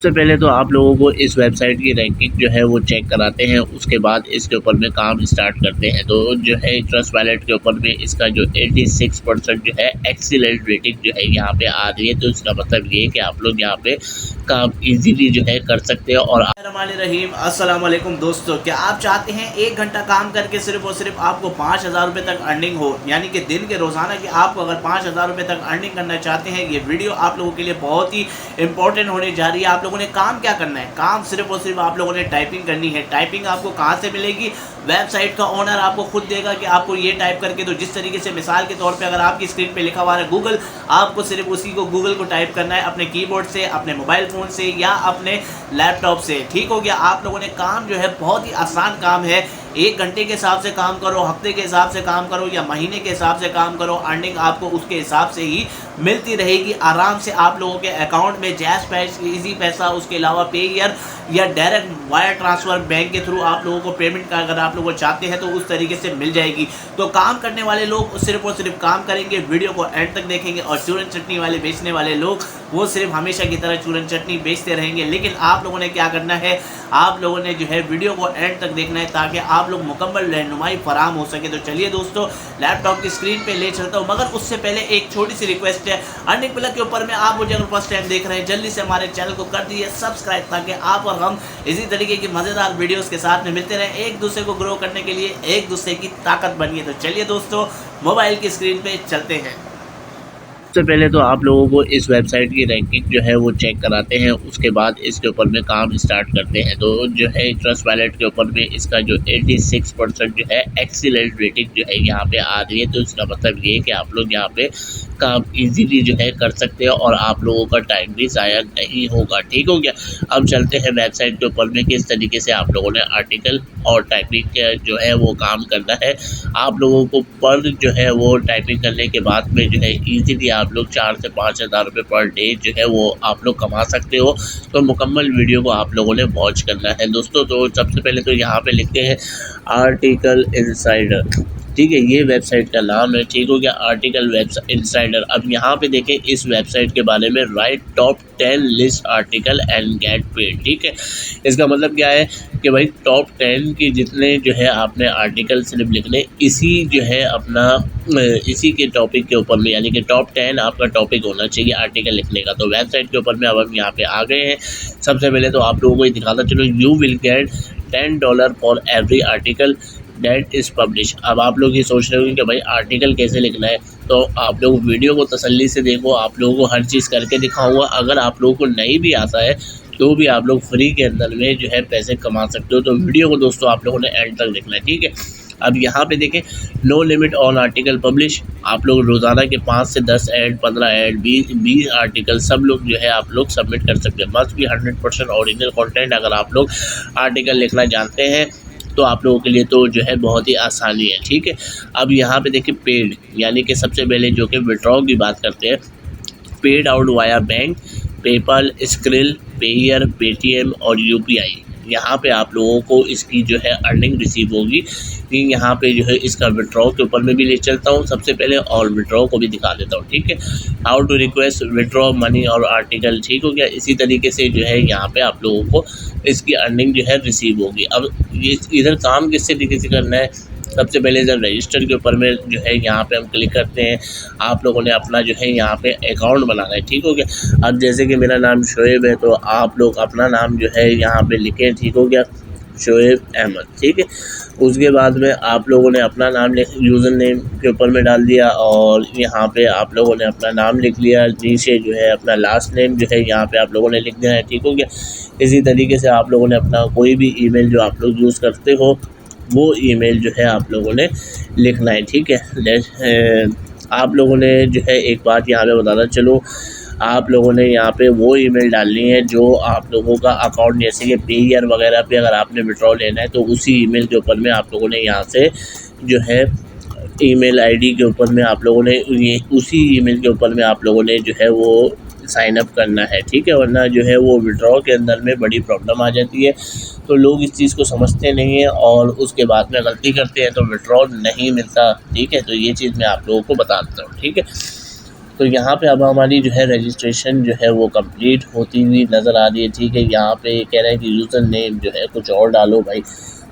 सबसे पहले तो आप लोगों को इस वेबसाइट की रैंकिंग जो है वो चेक कराते हैं, उसके बाद इसके ऊपर में काम स्टार्ट करते हैं। तो जो है ट्रस्ट वैलेट के ऊपर में इसका जो 86% जो है एक्सीलेंट रेटिंग जो है यहाँ पे आ रही है। तो इसका मतलब ये है कि आप लोग यहाँ पे काम इजीली जो है कर सकते हैं। और रहीम अस्सलाम वालेकुम दोस्तों, क्या आप चाहते हैं 1 घंटा काम करके सिर्फ और सिर्फ आपको 5,000 रुपये तक अर्निंग हो, यानी कि दिन के रोज़ाना की आपको अगर 5,000 रुपये तक अर्निंग करना चाहते हैं, ये वीडियो आप लोगों के लिए बहुत ही इंपॉर्टेंट होने जा रही है। आप लोगों ने काम क्या करना है, काम सिर्फ और सिर्फ आप लोगों ने टाइपिंग करनी है। टाइपिंग आपको कहाँ से मिलेगी? वेबसाइट का ओनर आपको खुद देगा कि आपको ये टाइप करके दो। जिस तरीके से मिसाल के तौर पे अगर आपकी स्क्रीन पे लिखा हुआ है गूगल, आपको सिर्फ उसी को गूगल को टाइप करना है अपने कीबोर्ड से, अपने मोबाइल फ़ोन से या अपने लैपटॉप से। ठीक हो गया? आप लोगों ने काम जो है बहुत ही आसान काम है। 1 घंटे के हिसाब से काम करो, हफ्ते के हिसाब से काम करो या महीने के हिसाब से काम करो, अर्निंग आपको उसके हिसाब से ही मिलती रहेगी। आराम से आप लोगों के अकाउंट में जैज़ पैसा, इजी पैसा, उसके अलावा पेयर या डायरेक्ट वायर ट्रांसफ़र बैंक के थ्रू आप लोगों को पेमेंट का अगर आप लोग चाहते हैं तो उस तरीके से मिल जाएगी। तो काम करने वाले लोग सिर्फ और सिर्फ काम करेंगे, वीडियो को एंड तक देखेंगे, और चूरन चटनी वाले बेचने वाले लोग वो सिर्फ हमेशा की तरह चूरन चटनी बेचते रहेंगे। लेकिन आप लोगों ने क्या करना है, आप लोगों ने जो है वीडियो को एंड तक देखना है ताकि आप लोग मुकम्मल रहनुमाई फराम हो सके। तो चलिए दोस्तों, लैपटॉप की स्क्रीन पे ले चलता हूँ, मगर उससे पहले एक छोटी सी रिक्वेस्ट है। अर्निंग प्लग के ऊपर में आप मुझे अगर फर्स्ट टाइम देख रहे हैं, जल्दी से हमारे चैनल को कर दीजिए सब्सक्राइब, ताकि आप और हम इसी तरीके की मज़ेदार वीडियोस के साथ में मिलते रहें, एक दूसरे को ग्रो करने के लिए एक दूसरे की ताकत बनिए। तो चलिए दोस्तों, मोबाइल की स्क्रीन पे चलते हैं। सबसे पहले तो आप लोगों को इस वेबसाइट की रैंकिंग जो है वो चेक कराते हैं, उसके बाद इसके ऊपर में काम स्टार्ट करते हैं। तो जो है ट्रस्ट वैलेट के ऊपर में इसका जो 86% जो है एक्सीलेंट रेटिंग जो है यहाँ पे आ रही है। तो इसका मतलब ये है कि आप लोग यहाँ पे काम इजीली जो है कर सकते हैं और आप लोगों का टाइम भी ज़ाया नहीं होगा। ठीक हो गया? अब चलते हैं वेबसाइट के ऊपर में किस तरीके से आप लोगों ने आर्टिकल और टाइपिंग जो है वो काम करना है। आप लोगों को पर जो है वो टाइपिंग करने के बाद में जो है ईजीली आप लोग 4 से 5,000 रुपये पर डे जो है वो आप लोग कमा सकते हो। तो मुकम्मल वीडियो को आप लोगों ने वॉच करना है दोस्तों। तो सबसे पहले तो यहाँ पे लिखते हैं आर्टिकल इंसाइडर। ठीक है, ये वेबसाइट का नाम है। ठीक हो गया? Article website insider. अब यहाँ पे देखें इस वेबसाइट के बारे में, right top 10 list article and get paid. ठीक है, इसका मतलब क्या है कि भाई टॉप 10 की जितने जो है आपने आर्टिकल सिर्फ लिखने, इसी जो है अपना इसी के टॉपिक के ऊपर में, यानी कि टॉप 10 आपका टॉपिक होना चाहिए आर्टिकल लिखने का। तो वेबसाइट के ऊपर में अब हम यहाँ पे आ गए हैं। सबसे पहले तो आप लोगों को ये दिखाता चलो, you will get $10 for every article that is publish. अब आप लोग ये सोच रहे हो कि भाई आर्टिकल कैसे लिखना है, तो आप लोग वीडियो को तसल्ली से देखो, आप लोगों को हर चीज़ करके दिखाऊंगा। अगर आप लोगों को नहीं भी आता है तो भी आप लोग फ्री के अंदर में जो है पैसे कमा सकते हो। तो वीडियो को दोस्तों आप लोगों ने एंड तक देखना है। ठीक है, अब यहाँ पे देखें no limit on article publish. आप लोग रोज़ाना के 5 से 10 ऐड, 15 ऐड, 20 आर्टिकल सब लोग जो है आप लोग सबमिट कर सकते हैं। मस्ट भी 100% ओरिजिनल कंटेंट। अगर आप लोग आर्टिकल लिखना जानते हैं तो आप लोगों के लिए तो जो है बहुत ही आसानी है। ठीक है, अब यहाँ पे देखिए पेड, यानी कि सबसे पहले जो कि विड्रॉ की बात करते हैं, paid out via bank, PayPal, skill, pair, Paytm और यूपीआई। यहाँ पे आप लोगों को इसकी जो है अर्निंग रिसीव होगी। यहाँ पे जो है इसका विड्रॉ के ऊपर में भी ले चलता हूँ सबसे पहले, और विड्रॉ को भी दिखा देता हूँ। ठीक है, how to request withdraw money और आर्टिकल। ठीक हो गया? इसी तरीके से जो है यहाँ पे आप लोगों को इसकी अर्निंग जो है रिसीव होगी। अब ये इधर काम किस तरीके से करना है, सबसे पहले जब रजिस्टर के ऊपर में जो है यहाँ पे हम क्लिक करते हैं, आप लोगों ने अपना जो है यहाँ पे अकाउंट बनाना है। ठीक हो गया? अब जैसे कि मेरा नाम शोएब है, तो आप लोग अपना नाम जो है यहाँ पे लिखें। ठीक हो गया? शोएब अहमद। ठीक है, उसके बाद में आप लोगों ने अपना नाम यूज़र नेम के ऊपर में डाल दिया, और यहाँ पे आप लोगों ने अपना नाम लिख लिया। नीचे जो है अपना लास्ट नेम जो है यहाँ पे आप लोगों ने लिख देना है। ठीक हो गया? इसी तरीके से आप लोगों ने अपना कोई भी ईमेल जो आप लोग यूज़ करते हो वो ईमेल जो है आप लोगों ने लिखना है। ठीक है, आप लोगों ने जो है एक बात यहाँ पे बताना चलो, आप लोगों ने यहाँ पे वो ईमेल डालनी है जो आप लोगों का अकाउंट, जैसे कि पेयर वगैरह पे अगर आपने विड्रॉ लेना है तो उसी ईमेल के ऊपर में आप लोगों ने यहाँ से जो है ईमेल आईडी के ऊपर में आप लोगों ने ये उसी ईमेल के ऊपर में आप लोगों ने जो है वो साइन अप करना है। ठीक है, वरना जो है वो विड्रॉ के अंदर में बड़ी प्रॉब्लम आ जाती है। तो लोग इस चीज़ को समझते नहीं हैं और उसके बाद में गलती करते हैं, तो विड्रॉ नहीं मिलता। ठीक है, तो ये चीज़ मैं आप लोगों को बता देता हूँ। ठीक है, तो यहाँ पे अब हमारी जो है रजिस्ट्रेशन जो है वो कंप्लीट होती हुई नज़र आ रही है। ठीक है, यहाँ पे कह रहा है कि यूज़र नेम जो है कुछ और डालो भाई।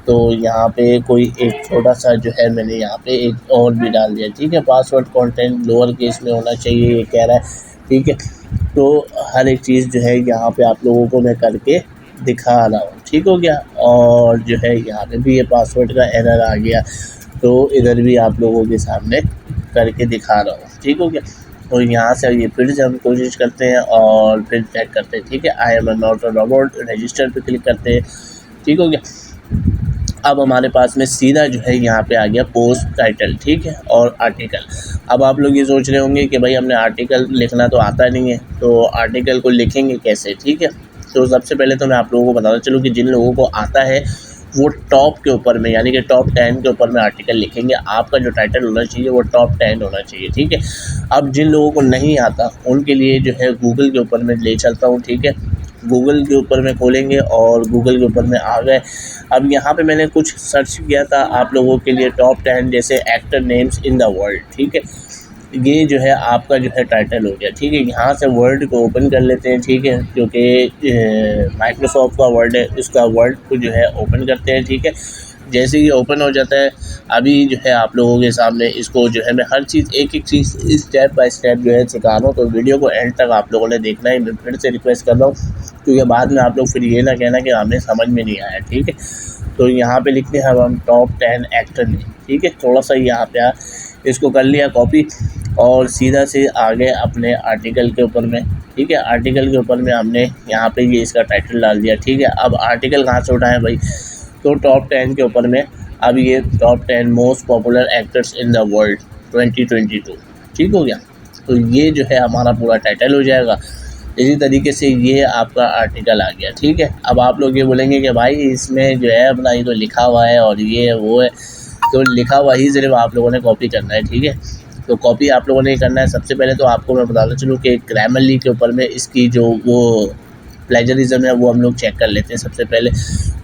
तो यहाँ पे कोई एक छोटा सा जो है मैंने यहाँ पे एक और भी डाल दिया। ठीक है, पासवर्ड कंटेंट लोअर केस में होना चाहिए ये कह रहा है। ठीक है, तो हर एक चीज़ जो है यहाँ पे आप लोगों को मैं करके दिखा रहा हूँ। ठीक हो गया, और जो है यहाँ पे भी ये पासवर्ड का एरर आ गया, तो इधर भी आप लोगों के सामने करके दिखा रहा हूँ। ठीक हो गया, तो यहाँ से ये फिर से हम कोशिश करते हैं और फिर चेक करते हैं। ठीक है, आई am not a robot, register पे क्लिक करते हैं। ठीक हो गया, अब हमारे पास में सीधा जो है यहाँ पे आ गया पोस्ट टाइटल। ठीक है, और आर्टिकल। अब आप लोग ये सोच रहे होंगे कि भाई हमने आर्टिकल लिखना तो आता नहीं है, तो आर्टिकल को लिखेंगे कैसे। ठीक है, तो सबसे पहले तो मैं आप लोगों को बताना चलूँ कि जिन लोगों को आता है वो टॉप के ऊपर में यानी कि टॉप 10 के ऊपर में आर्टिकल लिखेंगे। आपका जो टाइटल होना चाहिए वो टॉप 10 होना चाहिए। ठीक है, अब जिन लोगों को नहीं आता उनके लिए जो है गूगल के ऊपर में ले चलता हूँ। ठीक है, गूगल के ऊपर में खोलेंगे और गूगल के ऊपर में आ गए। अब यहाँ पे मैंने कुछ सर्च किया था आप लोगों के लिए टॉप 10 जैसे actor names in the world. ठीक है, ये जो है आपका जो है टाइटल हो गया। ठीक है, यहाँ से वर्ड को ओपन कर लेते हैं। ठीक है, क्योंकि माइक्रोसॉफ्ट का वर्ड है, उसका वर्ड को जो है ओपन करते हैं। ठीक है, जैसे ही ओपन हो जाता है अभी जो है आप लोगों के सामने इसको जो है मैं हर चीज़ एक चीज़ स्टेप बाय स्टेप जो है सिखा रहा हूँ, तो वीडियो को एंड तक आप लोगों ने देखना है। मैं फिर से रिक्वेस्ट कर रहा हूँ, क्योंकि बाद में आप लोग फिर ये ना कहना कि हमें समझ में नहीं आया। ठीक है, तो यहाँ पे लिखते हैं अब हम टॉप 10 एक्टर नेम। ठीक है, थोड़ा सा यहाँ पे इसको कर लिया कॉपी और सीधा से आ गए अपने आर्टिकल के ऊपर में। ठीक है, आर्टिकल के ऊपर में हमने यहाँ पे ये इसका टाइटल डाल दिया। ठीक है, अब आर्टिकल कहाँ से उठाएं भाई, तो टॉप 10 के ऊपर में अब ये top 10 most popular actors in the world 2022। ठीक हो गया, तो ये जो है हमारा पूरा टाइटल हो जाएगा। इसी तरीके से ये आपका आर्टिकल आ गया। ठीक है, अब आप लोग ये बोलेंगे कि भाई इसमें जो है अपना ये तो लिखा हुआ है और ये वो है, तो लिखा हुआ ही सिर्फ आप लोगों ने कॉपी करना है। ठीक है, तो कॉपी आप लोगों ने करना है। सबसे पहले तो आपको मैं बताना चलूँ कि ग्रामरली के ऊपर में इसकी जो वो प्लेजरिज्म है वो हम लोग चेक कर लेते हैं सबसे पहले,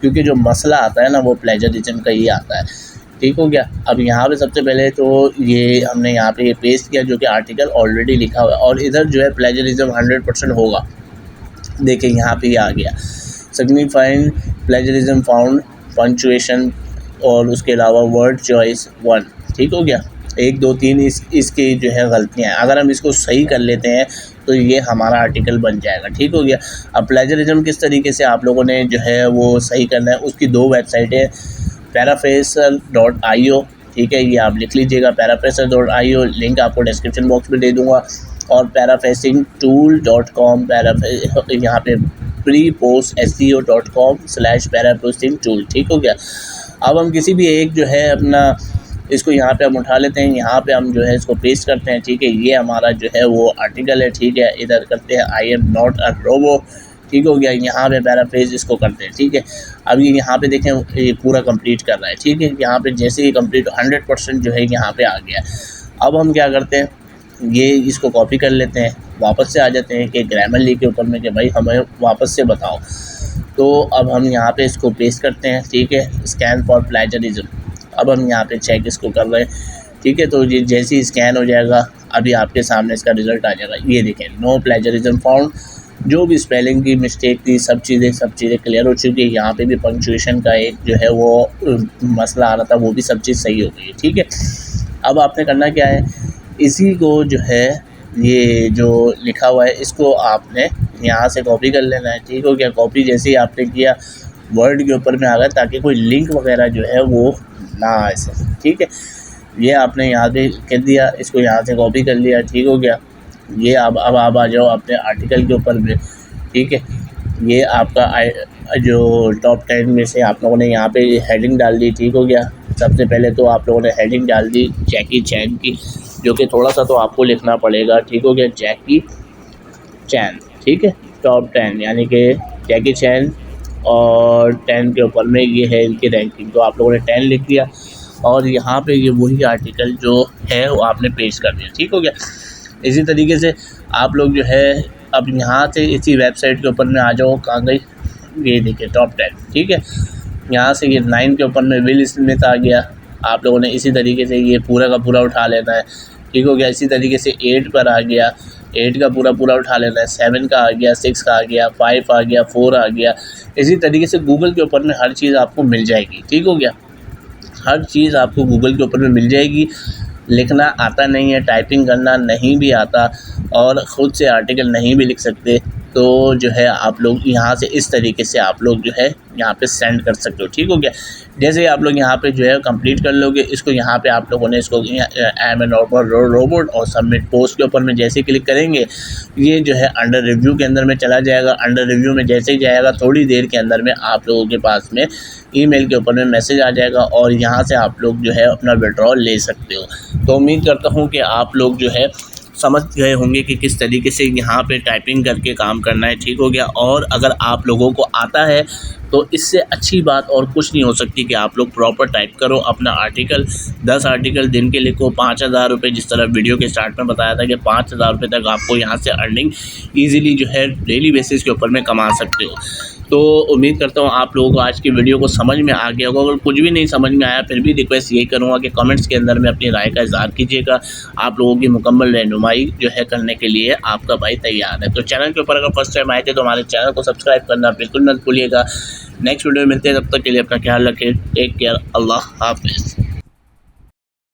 क्योंकि जो मसला आता है ना वो प्लेजरिज्म का ही आता है। ठीक हो गया, अब यहाँ पे सबसे पहले तो ये हमने यहाँ पे ये पेस्ट किया जो कि आर्टिकल ऑलरेडी लिखा हुआ है, और इधर जो है प्लेजरिज्म 100% होगा। देखिए यहाँ पे आ गया सिग्निफाइंग प्लेजरिज्म फाउंड पंचुएशन, और उसके अलावा वर्ड चॉइस 1। ठीक हो गया, 1 2 3 इसकी जो है गलतियाँ हैं। अगर हम इसको सही कर लेते हैं तो ये हमारा आर्टिकल बन जाएगा। ठीक हो गया, अब प्लेजरिज्म किस तरीके से आप लोगों ने जो है वो सही करना है, उसकी 2 वेबसाइटें paraphrasal.io। ठीक है, ये आप लिख लीजिएगा paraphrasal.io, लिंक आपको डिस्क्रिप्शन बॉक्स में दे दूँगा, और paraphrasingtool.com, यहाँ पे prepostseo.com/paraphrasingtool। ठीक हो गया, अब हम किसी भी एक जो है अपना इसको यहाँ पे हम उठा लेते हैं, यहाँ पे हम जो है इसको पेस्ट करते हैं। ठीक है, ये हमारा जो है वो आर्टिकल है। ठीक है, इधर करते हैं I am not a robot. ठीक हो गया, यहाँ पे पैराफ्रेज इसको करते हैं। ठीक है, अब ये यहाँ पे देखें ये पूरा कंप्लीट कर रहा है। ठीक है, यहाँ पे जैसे ही कंप्लीट 100% जो है यहाँ पे आ गया। अब हम क्या करते हैं, ये इसको कॉपी कर लेते हैं, वापस से आ जाते हैं कि ग्रामरली के ऊपर में कि भाई हमें वापस से बताओ। तो अब हम यहाँ पे इसको पेस्ट करते हैं। ठीक है, स्कैन फॉर प्लेजरिज्म, अब हम यहाँ पे चेक इसको कर रहे हैं। ठीक है, तो ये जैसे ही स्कैन हो जाएगा अभी आपके सामने इसका रिज़ल्ट आ जाएगा। ये देखें, नो प्लेजरिज्म फाउंड, जो भी स्पेलिंग की मिस्टेक थी सब चीज़ें क्लियर हो चुकी है। यहाँ पे भी पंक्चुएशन का एक जो है वो मसला आ रहा था, वो भी सब चीज़ सही हो गई है। ठीक है, अब आपने करना क्या है, इसी को जो है ये जो लिखा हुआ है इसको आपने यहाँ से कॉपी कर लेना है। ठीक हो गया, कॉपी जैसे ही आपने किया वर्ड के ऊपर में आ गया, ताकि कोई लिंक वगैरह जो है वो ना आए से। ठीक है, ये आपने यहाँ पे कर दिया, इसको यहाँ से कॉपी कर लिया। ठीक हो गया, ये अब आप आ जाओ अपने आर्टिकल के ऊपर में। ठीक है, ये आपका जो टॉप 10 में से आप लोगों ने यहाँ पे हेडिंग डाल दी। ठीक हो गया, सबसे पहले तो आप लोगों ने हेडिंग डाल दी जैकी चैन की, जो कि थोड़ा सा तो आपको लिखना पड़ेगा। ठीक हो गया, जैकी चैन। ठीक है, टॉप 10 यानी कि जैकी चैन, और 10 के ऊपर में ये है इनकी रैंकिंग। तो आप लोगों ने 10 लिख दिया और यहाँ पे ये वही आर्टिकल जो है वो आपने पेस्ट कर दिया। ठीक हो गया, इसी तरीके से आप लोग जो है अब यहाँ से इसी वेबसाइट के ऊपर में आ जाओ। कहाँ गई, ये देखिए टॉप 10। ठीक है, यहाँ से ये 9 के ऊपर में विल स्मिथ आ गया। आप लोगों ने इसी तरीके से ये पूरा का पूरा उठा लेना है। ठीक हो गया। इसी तरीके से 8 पर आ गया, 8 का पूरा उठा लेना है, 7 का आ गया, 6 का आ गया, 5 आ गया, 4 आ गया। इसी तरीके से गूगल के ऊपर में हर चीज़ आपको मिल जाएगी, ठीक हो गया। हर चीज़ आपको गूगल के ऊपर में मिल जाएगी। लिखना आता नहीं है, टाइपिंग करना नहीं भी आता और ख़ुद से आर्टिकल नहीं भी लिख सकते, तो जो है आप लोग यहाँ से इस तरीके से आप लोग जो है यहाँ पे सेंड कर सकते हो, ठीक हो गया। जैसे ही आप लोग यहाँ पे जो है कंप्लीट कर लोगे, इसको यहाँ पे आप लोगों ने इसको एम एन रोबोट और सबमिट पोस्ट के ऊपर में जैसे क्लिक करेंगे, ये जो है अंडर रिव्यू के अंदर में चला जाएगा। अंडर रिव्यू में जैसे ही जाएगा, थोड़ी देर के अंदर में आप लोगों के पास में ईमेल के ऊपर में मैसेज आ जाएगा और यहाँ से आप लोग जो है अपना विड्रॉल ले सकते हो। तो उम्मीद करता हूँ कि आप लोग जो है समझ गए होंगे कि किस तरीके से यहाँ पे टाइपिंग करके काम करना है, ठीक हो गया। और अगर आप लोगों को आता है तो इससे अच्छी बात और कुछ नहीं हो सकती कि आप लोग प्रॉपर टाइप करो, अपना आर्टिकल 10 आर्टिकल दिन के लिखो, 5,000 रुपये, जिस तरह वीडियो के स्टार्ट में बताया था कि 5,000 रुपये तक आपको यहाँ से अर्निंग ईज़िली जो है डेली बेसिस के ऊपर में कमा सकते हो। तो उम्मीद करता हूँ आप लोगों को आज की वीडियो को समझ में आ गया होगा। अगर कुछ भी नहीं समझ में आया, फिर भी रिक्वेस्ट यही करूँगा कि कमेंट्स के अंदर में अपनी राय का इज़हार कीजिएगा। आप लोगों की मुकम्मल रहनुमाई जो है करने के लिए आपका भाई तैयार है। तो चैनल के ऊपर अगर फर्स्ट टाइम आए थे तो हमारे चैनल को सब्सक्राइब करना बिल्कुल मत भूलिएगा। नेक्स्ट वीडियो में मिलते हैं, तब तक के लिए अपना ख्याल रखें। टेक केयर, अल्लाह हाफिज़।